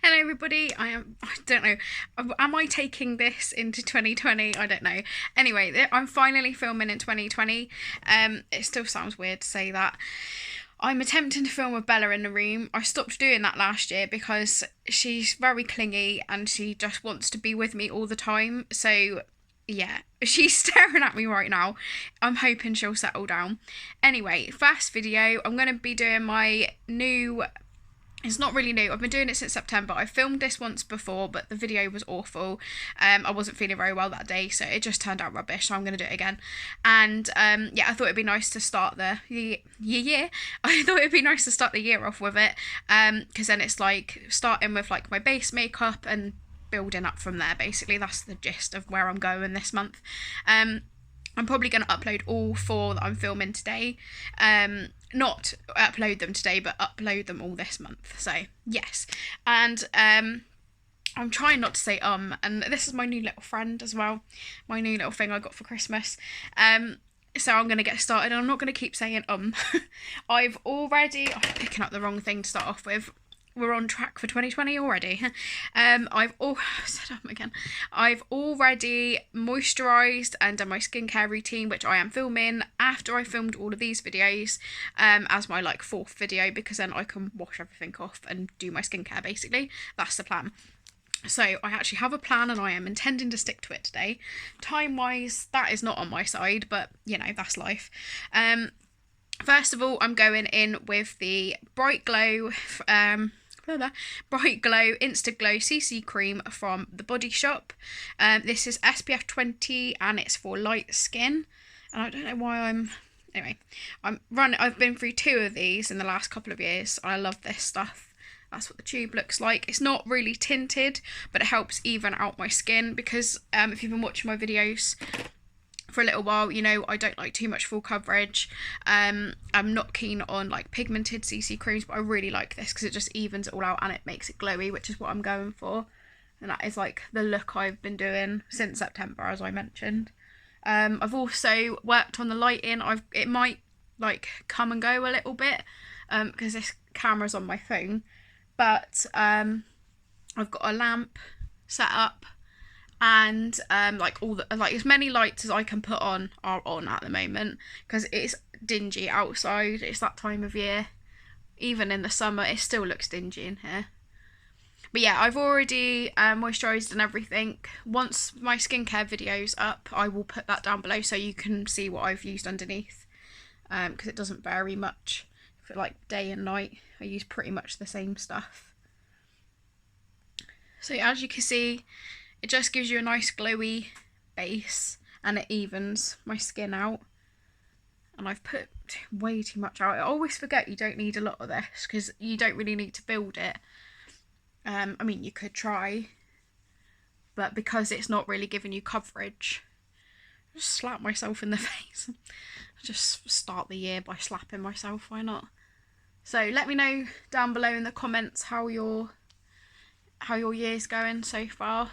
Hello everybody, I don't know, am I taking this into 2020? I don't know. Anyway, I'm finally filming in 2020. It still sounds weird to say that. I'm attempting to film with Bella in the room. I stopped doing that last year because she's very clingy and she just wants to be with me all the time. So yeah, she's staring at me right now. I'm hoping she'll settle down. Anyway, first video, I'm going to be doing my new... It's not really new. I've been doing it since September. I filmed this once before, but the video was awful. I wasn't feeling very well that day, so it just turned out rubbish. So I'm going to do it again. And yeah, I thought it'd be nice to start the year. I thought it'd be nice to start the year off with it, because then it's like starting with like my base makeup and building up from there. Basically, that's the gist of where I'm going this month. I'm probably going to upload all 4 that I'm filming today. Not upload them today, but upload them all this month. So, yes. And I'm trying not to say and this is my new little friend as well. My new little thing I got for Christmas. So I'm going to get started. I'm not going to keep saying I'm picking up the wrong thing to start off with. We're on track for 2020 already. I've already moisturised and done my skincare routine, which I am filming after I filmed all of these videos, as my like 4th video, because then I can wash everything off and do my skincare basically. That's the plan. So I actually have a plan and I am intending to stick to it today. Time-wise, that is not on my side, but you know, that's life. First of all, I'm going in with the Bright Glow Insta Glow CC cream from the Body Shop. This is SPF 20 and it's for light skin. And I don't know why I've been through 2 of these in the last couple of years. I love this stuff. That's what the tube looks like. It's not really tinted, but it helps even out my skin because if you've been watching my videos for a little while, you know I don't like too much full coverage. I'm not keen on like pigmented CC creams, but I really like this because it just evens it all out and it makes it glowy, which is what I'm going for. And that is like the look I've been doing since September, as I mentioned. I've also worked on the lighting. It might like come and go a little bit because this camera's on my phone, but I've got a lamp set up. And like as many lights as I can put on are on at the moment because it's dingy outside. It's that time of year. Even in the summer it still looks dingy in here. But yeah, I've already moisturised and everything. Once my skincare video's up, I will put that down below so you can see what I've used underneath, because it doesn't vary much for like day and night. I use pretty much the same stuff. So as you can see, it just gives you a nice glowy base and it evens my skin out. And I've put way too much out. I always forget you don't need a lot of this because you don't really need to build it. I mean, you could try, but because it's not really giving you coverage, I just slap myself in the face. I just start the year by slapping myself, why not? So let me know down below in the comments how your year's going so far.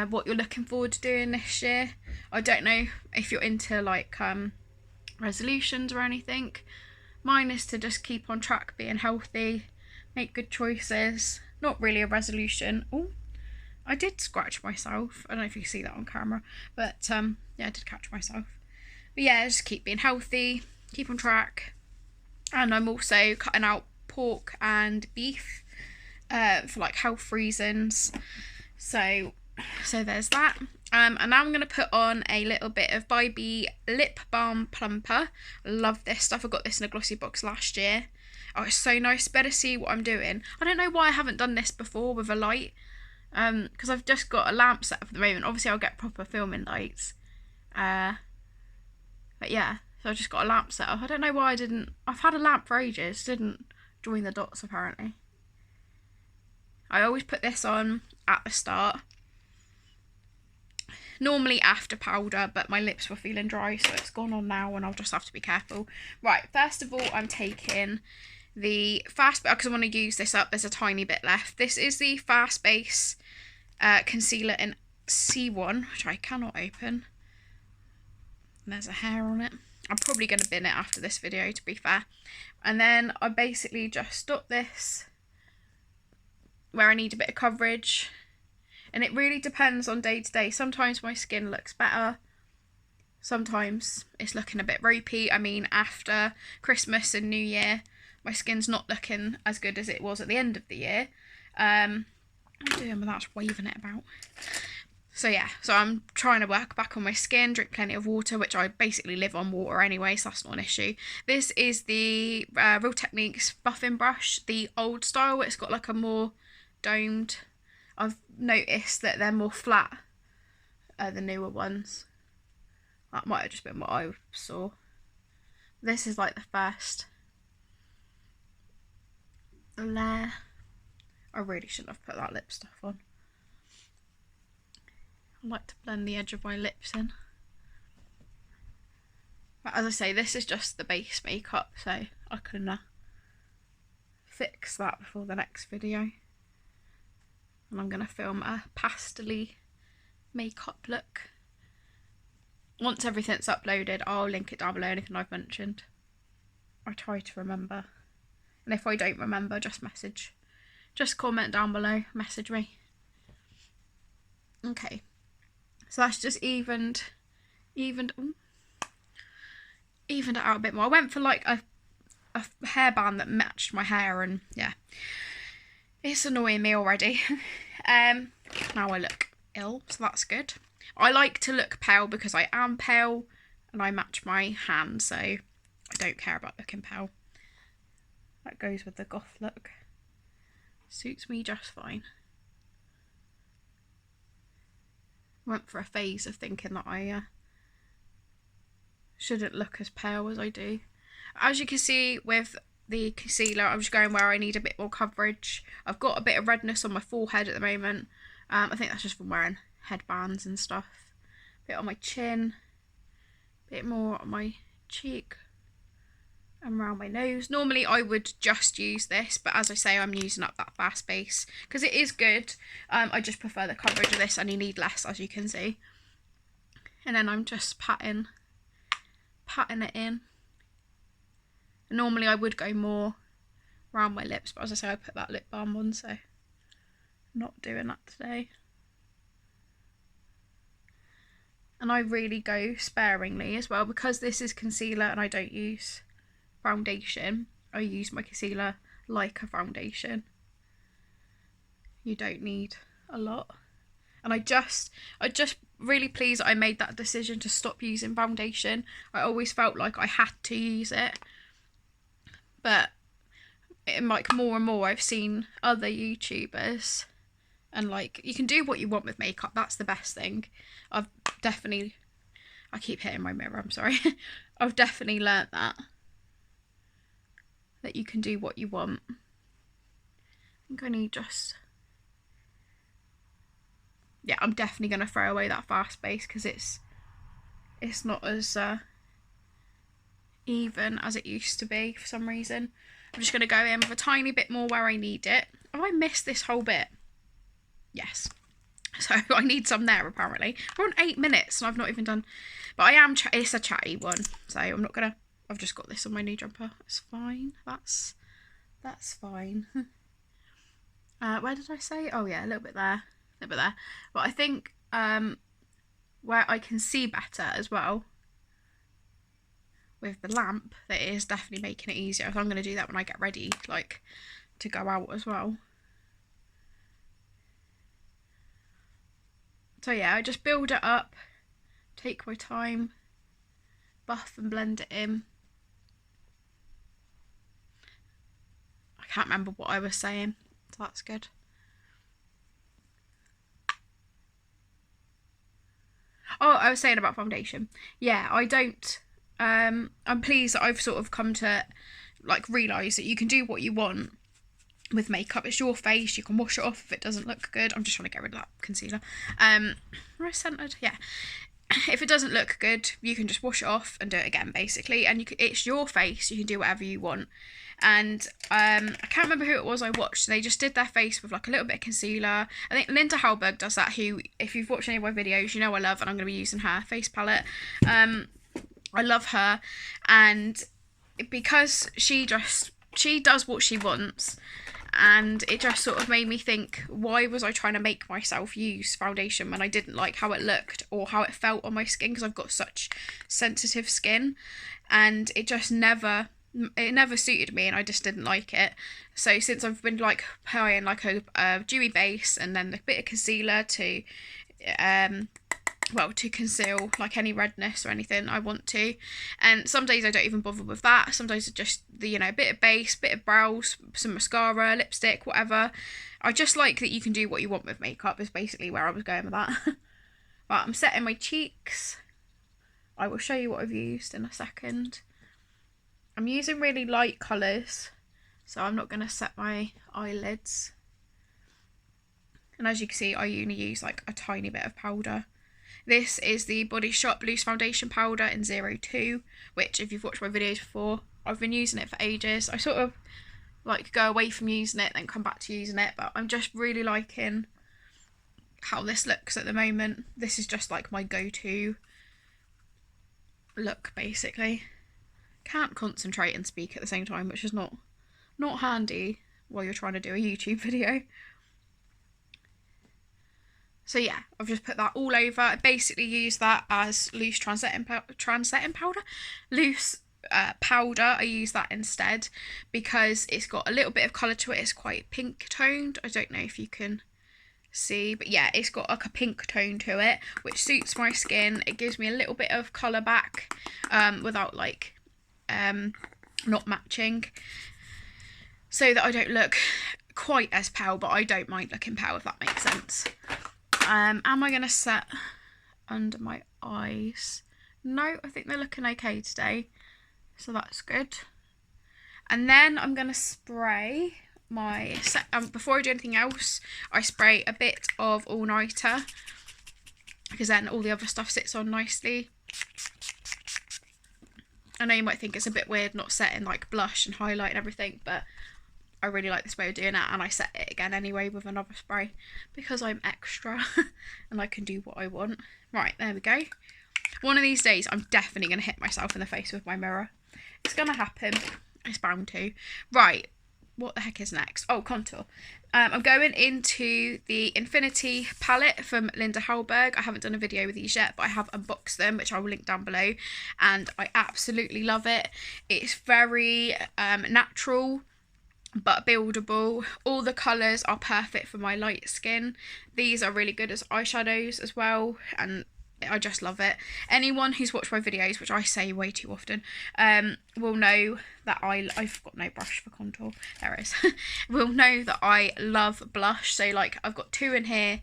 What you're looking forward to doing this year. I don't know if you're into like resolutions or anything. Mine is to just keep on track, being healthy, make good choices. Not really a resolution. Oh, I did scratch myself. I don't know if you can see that on camera, but yeah, I did catch myself. But yeah, just keep being healthy, keep on track. And I'm also cutting out pork and beef for like health reasons. So there's that. And now I'm going to put on a little bit of By B Lip Balm Plumper. I love this stuff. I got this in a GLOSSYBOX last year. Oh, it's so nice. Better see what I'm doing. I don't know why I haven't done this before with a light. Because I've just got a lamp set up at the moment. Obviously I'll get proper filming lights. But yeah, so I just got a lamp set up. I don't know why I didn't... I've had a lamp for ages. Didn't join the dots apparently. I always put this on at the start. Normally after powder, but my lips were feeling dry, so it's gone on now and I'll just have to be careful. Right, first of all, I'm taking the Fast, because I want to use this up. There's a tiny bit left. This is the Fast Base Concealer in C1, which I cannot open. There's a hair on it. I'm probably going to bin it after this video, to be fair. And then I basically just dot this where I need a bit of coverage. And it really depends on day to day. Sometimes my skin looks better. Sometimes it's looking a bit ropey. I mean, after Christmas and New Year, my skin's not looking as good as it was at the end of the year. What am I doing without waving it about? So yeah, so I'm trying to work back on my skin, drink plenty of water, which I basically live on water anyway, so that's not an issue. This is the Real Techniques buffing brush, the old style. It's got like a more domed. I've noticed that they're more flat, the newer ones. That might have just been what I saw. This is like the first layer. I really shouldn't have put that lip stuff on. I like to blend the edge of my lips in. But as I say, this is just the base makeup, so I can fix that before the next video. And I'm going to film a pastel-y makeup look. Once everything's uploaded, I'll link it down below, anything I've mentioned. I try to remember. And if I don't remember, just comment down below, message me. Okay. So that's just evened it out a bit more. I went for like a hairband that matched my hair, and yeah, it's annoying me already. Now I look ill, so that's good. I like to look pale because I am pale and I match my hand, so I don't care about looking pale. That goes with the goth look. Suits me just fine. Went for a phase of thinking that I shouldn't look as pale as I do. As you can see with the concealer, I'm just going where I need a bit more coverage. I've got a bit of redness on my forehead at the moment. I think that's just from wearing headbands and stuff. A bit on my chin, a bit more on my cheek and around my nose. Normally I would just use this, but as I say, I'm using up that fast base because it is good. I just prefer the coverage of this, and you need less, as you can see. And then I'm just patting it in. And normally I would go more around my lips, but as I say, I put that lip balm on, so I'm not doing that today. And I really go sparingly as well, because this is concealer and I don't use foundation. I use my concealer like a foundation. You don't need a lot. And I just really pleased that I made that decision to stop using foundation. I always felt like I had to use it, but like more and more I've seen other YouTubers, and like, you can do what you want with makeup. That's the best thing. I keep hitting my mirror, I'm sorry. I've definitely learnt that you can do what you want. I think I need just... Yeah, I'm definitely going to throw away that fast base because it's not as even as it used to be for some reason. I'm just going to go in with a tiny bit more where I need it. Have I missed this whole bit? Yes. So I need some there apparently. We're on 8 minutes and I've not even done... But I am... It's a chatty one, so I'm not going to... I've just got this on my new jumper. It's fine. That's fine. Where did I say? Oh yeah, a little bit there. A little bit there. But I think where I can see better as well with the lamp, that is definitely making it easier. So I'm going to do that when I get ready, like, to go out as well. So yeah, I just build it up, take my time, buff and blend it in. I can't remember what I was saying, so that's good. Oh, I was saying about foundation. Yeah, I don't... I'm pleased that I've sort of come to, like, realise that you can do what you want with makeup. It's your face, you can wash it off if it doesn't look good. I'm just trying to get rid of that concealer. Am I centered? Yeah. If it doesn't look good, you can just wash it off and do it again, basically. And it's your face, you can do whatever you want. And I can't remember who it was I watched. They just did their face with like a little bit of concealer. I think Linda HALLBERG does that, who, if you've watched any of my videos, you know I love, and I'm going to be using her face palette. I love her, and because she does what she wants, and it just sort of made me think, why was I trying to make myself use foundation when I didn't like how it looked or how it felt on my skin, because I've got such sensitive skin, and it never suited me, and I just didn't like it. So since I've been like applying like a dewy base and then a bit of concealer to to conceal like any redness or anything I want to, and some days I don't even bother with that. Some days it's just the, a bit of base, bit of brows, some mascara, lipstick, whatever. I just like that you can do what you want with makeup is basically where I was going with that. Right, I'm setting my cheeks. I will show you what I've used in a second. I'm using really light colours, so I'm not going to set my eyelids. And as you can see, I only use like a tiny bit of powder. This is the Body Shop Loose Foundation Powder in 02, which if you've watched my videos before, I've been using it for ages. I sort of like go away from using it, then come back to using it, but I'm just really liking how this looks at the moment. This is just like my go-to look, basically. Can't concentrate and speak at the same time, which is not handy while you're trying to do a YouTube video. So yeah, I've just put that all over. I basically use that as loose loose powder. I use that instead because it's got a little bit of colour to it. It's quite pink toned. I don't know if you can see, but yeah, it's got like a pink tone to it, which suits my skin. It gives me a little bit of colour back without like not matching, so that I don't look quite as pale, but I don't mind looking pale, if that makes sense. Am I going to set under my eyes? No, I think they're looking okay today, so that's good. And then I'm going to spray my before I do anything else, I spray a bit of All Nighter, because then all the other stuff sits on nicely. I know you might think it's a bit weird not setting like blush and highlight and everything, but I really like this way of doing it, and I set it again anyway with another spray because I'm extra and I can do what I want. Right, there we go. One of these days I'm definitely going to hit myself in the face with my mirror. It's going to happen. It's bound to. Right, what the heck is next? Oh, contour. I'm going into the Infinity palette from HALLBERG. I haven't done a video with these yet, but I have unboxed them, which I will link down below, and I absolutely love it. It's very natural but buildable. All the colours are perfect for my light skin. These are really good as eyeshadows as well, and I just love it. Anyone who's watched my videos, which I say way too often, will know that I've got no brush for contour. There it is. Will know that I love blush. So like I've got two in here,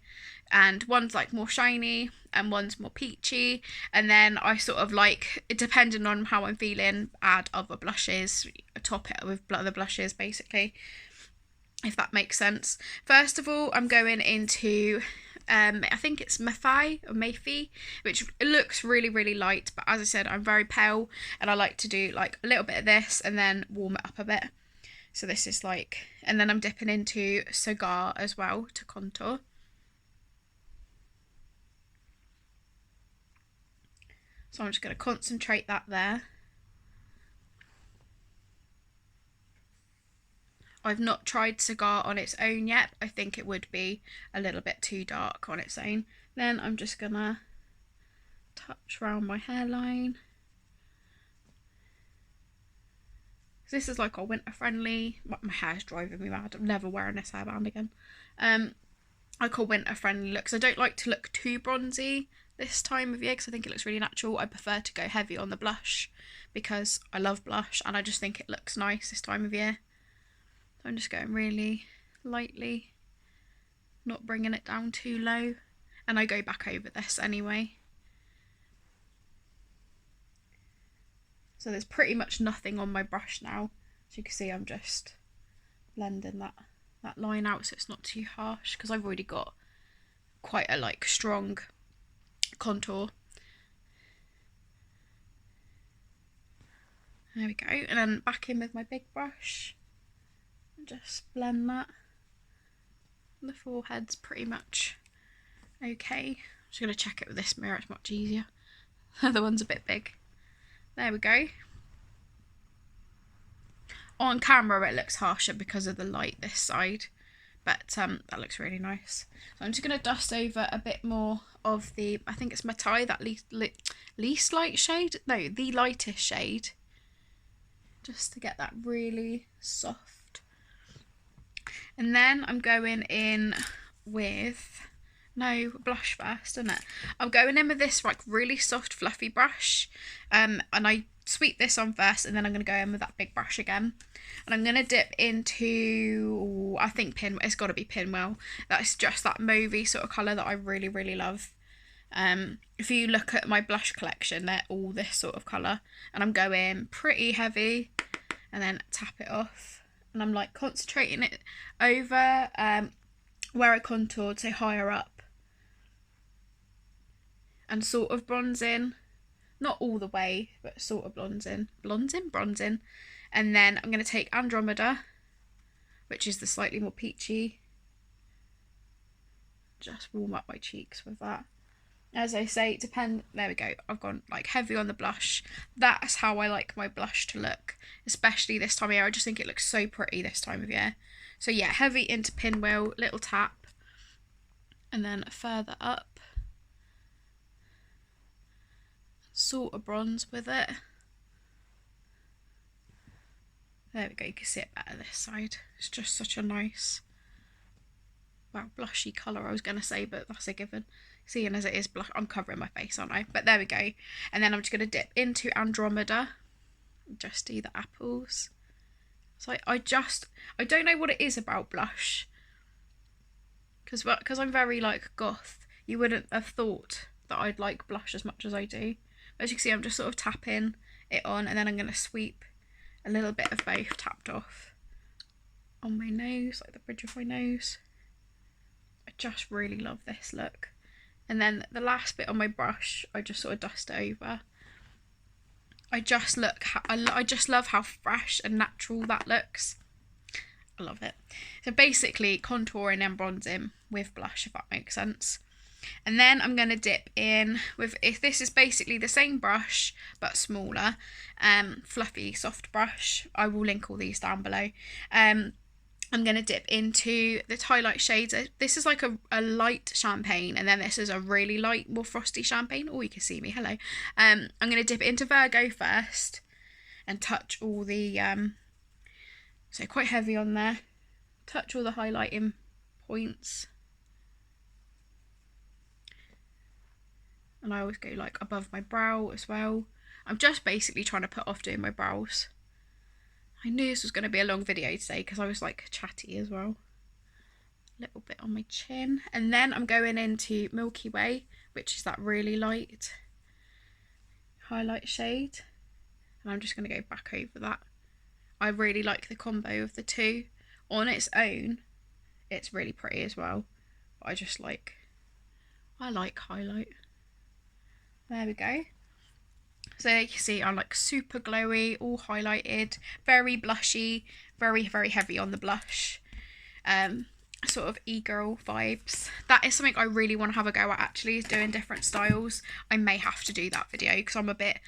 and one's like more shiny and one's more peachy, and then I sort of like, depending on how I'm feeling, add other blushes, top it with other blushes basically, if that makes sense. First of all, I'm going into I think it's Mayfi, which looks really, really light, but as I said, I'm very pale, and I like to do like a little bit of this and then warm it up a bit. So this is like, and then I'm dipping into Cigar as well to contour. So I'm just going to concentrate that there. I've not tried Cigar on its own yet. I think it would be a little bit too dark on its own. Then I'm just going to touch around my hairline. This is like our winter friendly, my hair's driving me mad, I'm never wearing this hairband again. I call winter friendly looks. I don't like to look too bronzy this time of year because I think it looks really natural. I prefer to go heavy on the blush because I love blush and I just think it looks nice this time of year. So I'm just going really lightly, not bringing it down too low, and I go back over this anyway. So there's pretty much nothing on my brush now. As you can see, I'm just blending that line out so it's not too harsh, because I've already got quite a like strong contour. There we go, and then back in with my big brush and just blend that. The forehead's pretty much okay. I'm just going to check it with this mirror, it's much easier. The other one's a bit big. There we go. On camera it looks harsher because of the light this side, but that looks really nice. So I'm just going to dust over a bit more of the, I think it's Matai, that least light shade, no, the lightest shade, just to get that really soft. And then I'm going in with, no, blush first, isn't it? I'm going in with this like really soft fluffy brush, and I sweep this on first, and then I'm going to go in with that big brush again, and I'm going to dip into, I think it's got to be Pinwheel. That's just that mauvey sort of colour that I really, really love. If you look at my blush collection, they're all this sort of colour, and I'm going pretty heavy and then tap it off, and I'm like concentrating it over where I contoured, so higher up, and sort of bronzing, not all the way, but sort of bronzing, and then I'm going to take Andromeda, which is the slightly more peachy, just warm up my cheeks with that. As I say, there we go, I've gone like heavy on the blush. That's how I like my blush to look, especially this time of year. I just think it looks so pretty this time of year. So yeah, heavy into Pinwheel, little tap, and then further up, sort of bronze with it. There we go, you can see it better this side. It's just such a nice, well, blushy colour I was going to say, but that's a given. Seeing as it is blush, I'm covering my face, aren't I? But there we go. And then I'm just going to dip into Andromeda. Just do the apples. So I don't know what it is about blush. Because I'm very like goth. You wouldn't have thought that I'd like blush as much as I do. As you can see, I'm just sort of tapping it on, and then I'm going to sweep a little bit of both tapped off on my nose, like the bridge of my nose. I just really love this look. And then the last bit on my brush, I just sort of dust it over. I just love how fresh and natural that looks. I love it. So basically contouring and bronzing with blush, if that makes sense. And then I'm going to dip in with, if this is basically the same brush but smaller, fluffy soft brush. I will link all these down below. I'm going to dip into the highlight shades. This is like a light champagne, and then this is a really light, more frosty champagne. Oh, you can see me, hello. I'm going to dip it into Virgo first and touch all the, so quite heavy on there, touch all the highlighting points. And I always go like above my brow as well. I'm just basically trying to put off doing my brows. I knew this was going to be a long video today because I was like chatty as well. A little bit on my chin. And then I'm going into Milky Way, which is that really light highlight shade. And I'm just going to go back over that. I really like the combo of the two. On its own, it's really pretty as well. But I like highlight. There we go. So you can see I'm like super glowy, all highlighted, very blushy, very, very heavy on the blush. Sort of e-girl vibes. That is something I really want to have a go at, actually, is doing different styles. I may have to do that video because I'm a bit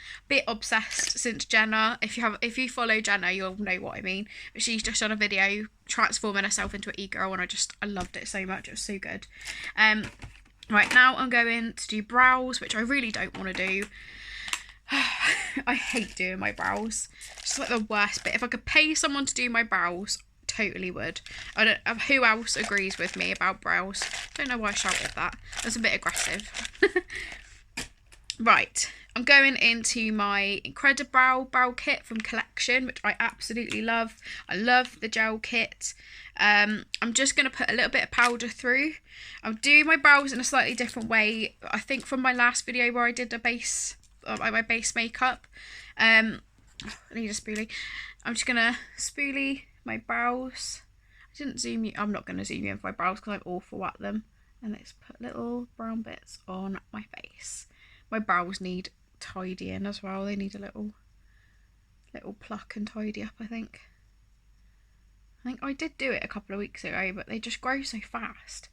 obsessed since Jenna. If you follow Jenna, you'll know what I mean. But she's just done a video transforming herself into an e-girl, and I loved it so much. It was so good. Right, now I'm going to do brows, which I really don't want to do. I hate doing my brows. It's like the worst bit. If I could pay someone to do my brows, totally would. I don't know who else agrees with me about brows. Don't know why I shouted that. That's a bit aggressive. Right, I'm going into my Incredibrow brow kit from Collection, which I absolutely love. I love the gel kit. I'm just going to put a little bit of powder through. I'll do my brows in a slightly different way. I think from my last video where I did my base makeup. I need a spoolie. I'm just going to spoolie my brows. I didn't zoom you. I'm not going to zoom you in for my brows because I'm awful at them. And let's put little brown bits on my face. My brows need tidying as well. They need a little pluck and tidy up, I think. I think I did do it a couple of weeks ago, but they just grow so fast.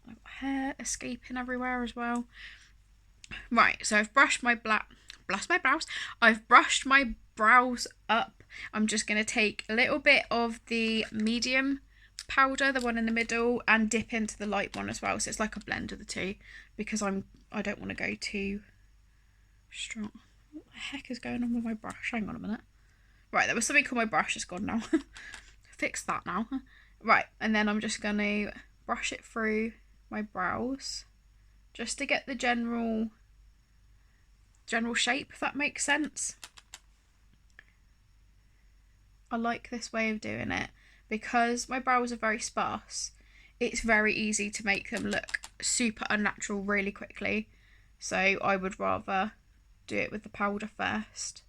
I've got hair escaping everywhere as well. Right, so I've brushed my brows. I've brushed my brows up I'm just going to take a little bit of the medium powder, the one in the middle, and dip into the light one as well. So it's like a blend of the two, because I don't want to go too strong. What the heck is going on with my brush? Hang on a minute. Right, there was something on my brush. It's gone now. Fix that now. Right, and then I'm just going to brush it through my brows just to get the general shape, if that makes sense. I like this way of doing it because my brows are very sparse. It's very easy to make them look super unnatural really quickly. So I would rather do it with the powder first,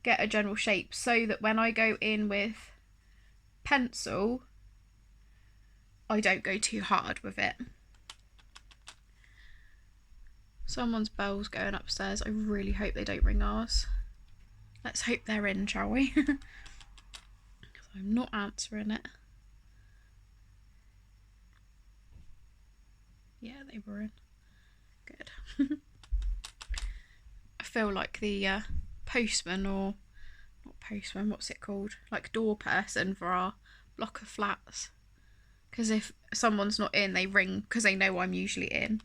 get a general shape, so that when I go in with pencil, I don't go too hard with it. Someone's bell's going upstairs. I really hope they don't ring ours. Let's hope they're in, shall we? I'm not answering it. Yeah, they were in. Good. I feel like the postman, or not postman, what's it called? Like door person for our block of flats. Because if someone's not in, they ring, because they know I'm usually in.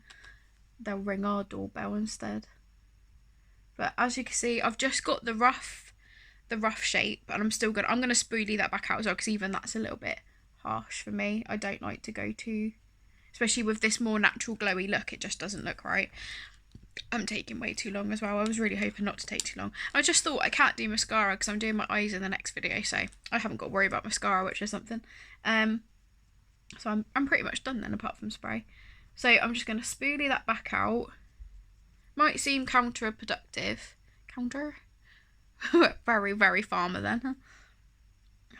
They'll ring our doorbell instead. But as you can see, I've just got the rough shape, and I'm going to spoolie that back out as well, because even that's a little bit harsh for me. I don't like to go too, especially with this more natural glowy look, it just doesn't look right. I'm taking way too long as well. I was really hoping not to take too long. I just thought I can't do mascara because I'm doing my eyes in the next video, so I haven't got to worry about mascara, which is something. So I'm pretty much done then, apart from spray. So I'm just going to spoolie that back out. Might seem counterproductive. Very, very farmer then.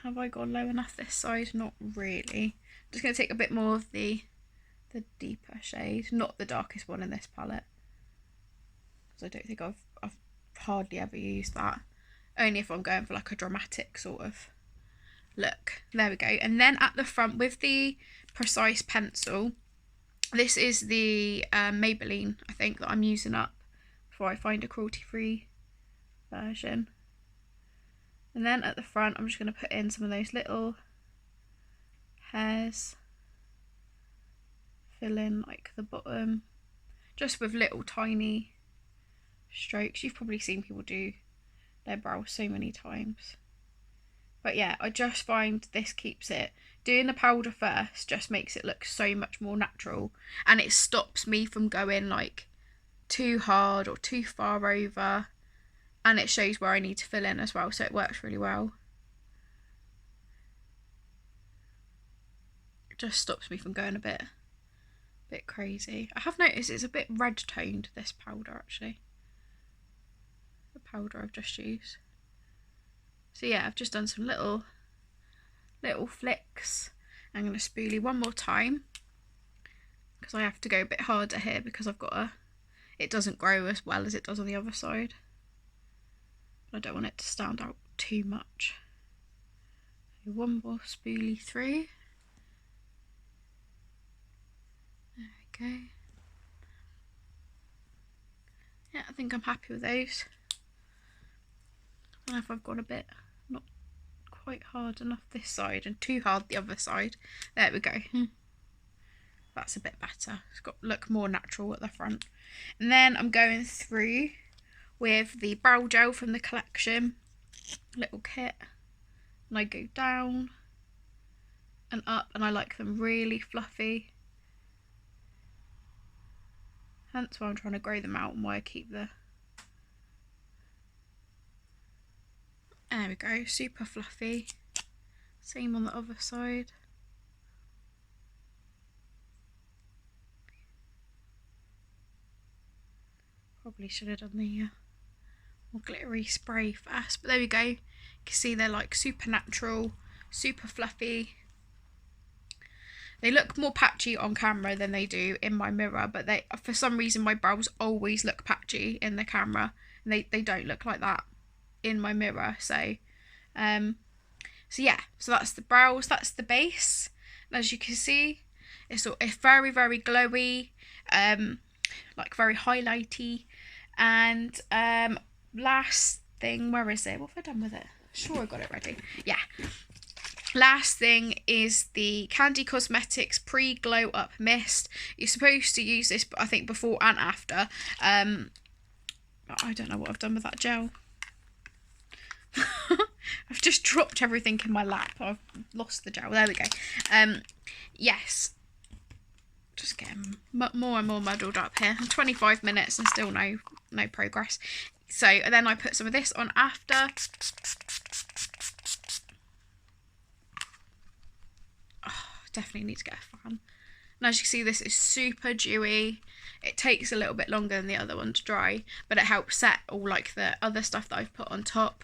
Have I gone low enough this side? Not really. I'm just going to take a bit more of the deeper shade, not the darkest one in this palette, because I don't think I've hardly ever used that. Only if I'm going for like a dramatic sort of look. There we go. And then at the front with the Precise pencil, this is the Maybelline, I think, that I'm using up before I find a cruelty-free version. And then at the front, I'm just going to put in some of those little hairs, fill in like the bottom, just with little tiny strokes. You've probably seen people do their brows so many times. But yeah, I just find this keeps it. Doing the powder first just makes it look so much more natural, and it stops me from going like too hard or too far over, and it shows where I need to fill in as well, so it works really well. It just stops me from going a bit crazy. I have noticed it's a bit red toned, this powder, actually. The powder I've just used. So yeah, I've just done some little flicks. I'm going to spoolie one more time, because I have to go a bit harder here, because I've got it doesn't grow as well as it does on the other side. I don't want it to stand out too much. So one more spoolie through. There we go. Yeah, I think I'm happy with those. I don't know if I've got a bit not quite hard enough this side and too hard the other side. There we go. That's a bit better. It's got to look more natural at the front. And then I'm going through with the brow gel from the collection little kit, and I go down and up, and I like them really fluffy, hence why I'm trying to grow them out and why I keep the, there we go, super fluffy. Same on the other side. Probably should have done the more glittery spray first, but there we go. You can see they're like super natural, super fluffy. They look more patchy on camera than they do in my mirror, but they, for some reason, my brows always look patchy in the camera, and they don't look like that in my mirror. So yeah, so that's the brows, that's the base. And as you can see, it's very, very glowy, like very highlighty. And last thing, where is it? What have I done with it? Sure, I got it ready. Yeah. Last thing is the Candy Cosmetics Pre-Glow Up Mist. You're supposed to use this, I think, before and after. I don't know what I've done with that gel. I've just dropped everything in my lap. I've lost the gel. There we go. Yes. Just getting more and more muddled up here. 25 minutes and still no progress. So then I put some of this on after. Definitely need to get a fan. And as you can see, this is super dewy. It takes a little bit longer than the other one to dry, but it helps set all like the other stuff that I've put on top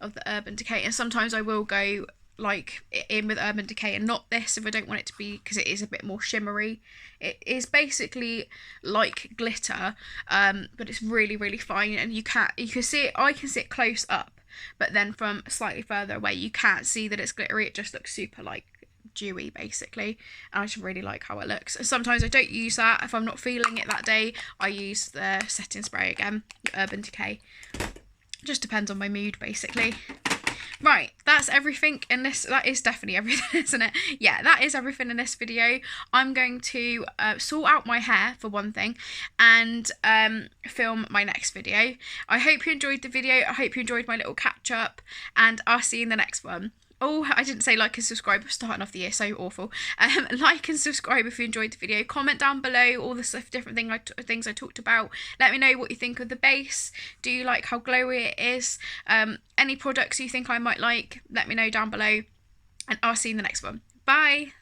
of the Urban Decay. And sometimes I will go like in with Urban Decay and not this if I don't want it to be, because it is a bit more shimmery. It is basically like glitter, but it's really, really fine, and you can see it. I can see it close up, but then from slightly further away you can't see that it's glittery. It just looks super like dewy basically, and I just really like how it looks. Sometimes I don't use that. If I'm not feeling it that day, I use the setting spray again, Urban Decay. Just depends on my mood basically. Right, that's everything in this. That is definitely everything, isn't it? Yeah, that is everything in this video. I'm going to sort out my hair for one thing, and film my next video. I hope you enjoyed the video. I hope you enjoyed my little catch up, and I'll see you in the next one. Oh, I didn't say like and subscribe. We're starting off the year so awful. Like and subscribe if you enjoyed the video. Comment down below all the stuff, different things I talked about. Let me know what you think of the base. Do you like how glowy it is? Any products you think I might like, let me know down below. And I'll see you in the next one. Bye.